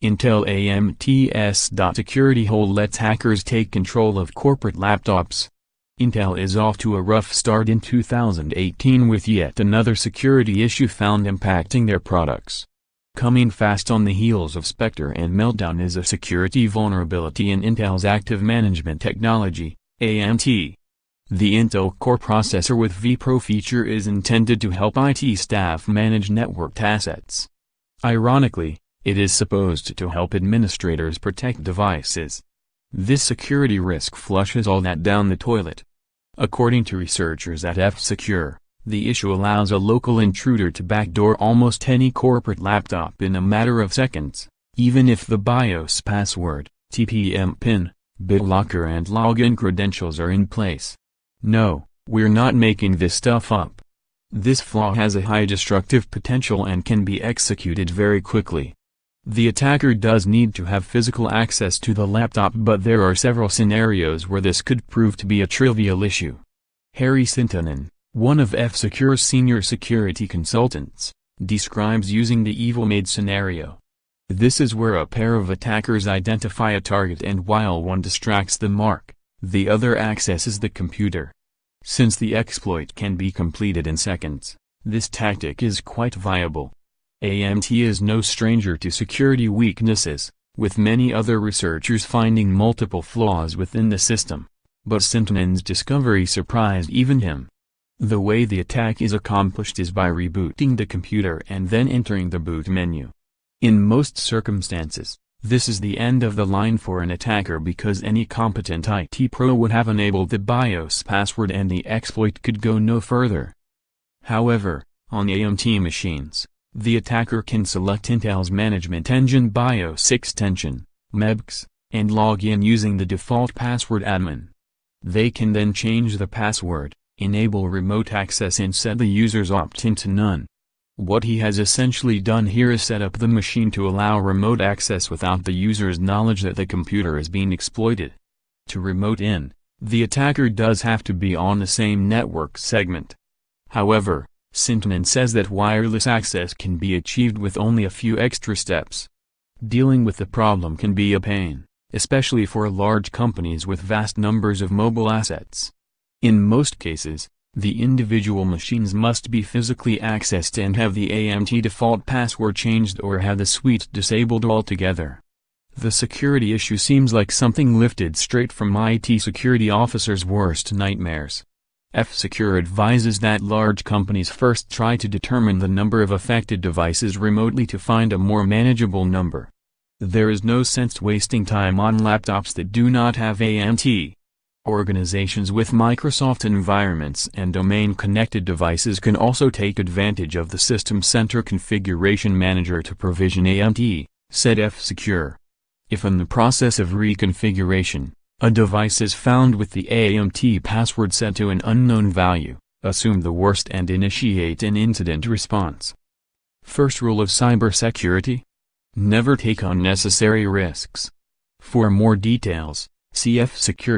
Intel AMT s.ecurity hole lets hackers take control of corporate laptops. Intel is off to a rough start in 2018 with yet another security issue found impacting their products. Coming fast on the heels of Spectre and Meltdown is a security vulnerability in Intel's active management technology, AMT. The Intel Core processor with vPro feature is intended to help IT staff manage networked assets. Ironically, it is supposed to help administrators protect devices. This security risk flushes all that down the toilet. According to researchers at f.ecurity, the issue allows a local intruder to backdoor almost any corporate laptop in a matter of seconds, even if the BIOS password, TPM Pin, Bitlocker and login credentials are in place. No, we're not making this stuff up. This flaw has a high destructive potential and can be executed very quickly. The attacker does need to have physical access to the laptop, but there are several scenarios where this could prove to be a trivial issue. Harry Sintonen, one of f.ecurity's senior security consultants, describes using the evil maid scenario. This is where a pair of attackers identify a target, and while one distracts the mark, the other accesses the computer. Since the exploit can be completed in seconds, this tactic is quite viable. AMT is no stranger to security weaknesses, with many other researchers finding multiple flaws within the system. But Sintonen's discovery surprised even him. The way the attack is accomplished is by rebooting the computer and then entering the boot menu. In most circumstances, this is the end of the line for an attacker because any competent IT pro would have enabled the BIOS password and the exploit could go no further. However, on AMT machines, the attacker can select Intel's management engine BIOS extension, MEBX, and log in using the default password admin. They can then change the password, enable remote access and set the user's opt-in to none. What he has essentially done here is set up the machine to allow remote access without the user's knowledge that the computer is being exploited. To remote in, the attacker does have to be on the same network segment. However, Sintonen says that wireless access can be achieved with only a few extra steps. Dealing with the problem can be a pain, especially for large companies with vast numbers of mobile assets. In most cases, the individual machines must be physically accessed and have the AMT default password changed or have the suite disabled altogether. The security issue seems like something lifted straight from IT security officers' worst nightmares. f.ecurity advises that large companies first try to determine the number of affected devices remotely to find a more manageable number. There is no sense wasting time on laptops that do not have AMT. Organizations with Microsoft environments and domain-connected devices can also take advantage of the System Center Configuration Manager to provision AMT, said f.ecurity. If in the process of reconfiguration, a device is found with the AMT password set to an unknown value, assume the worst and initiate an incident response. First rule of cybersecurity? Never take unnecessary risks. For more details, see f.ecurity.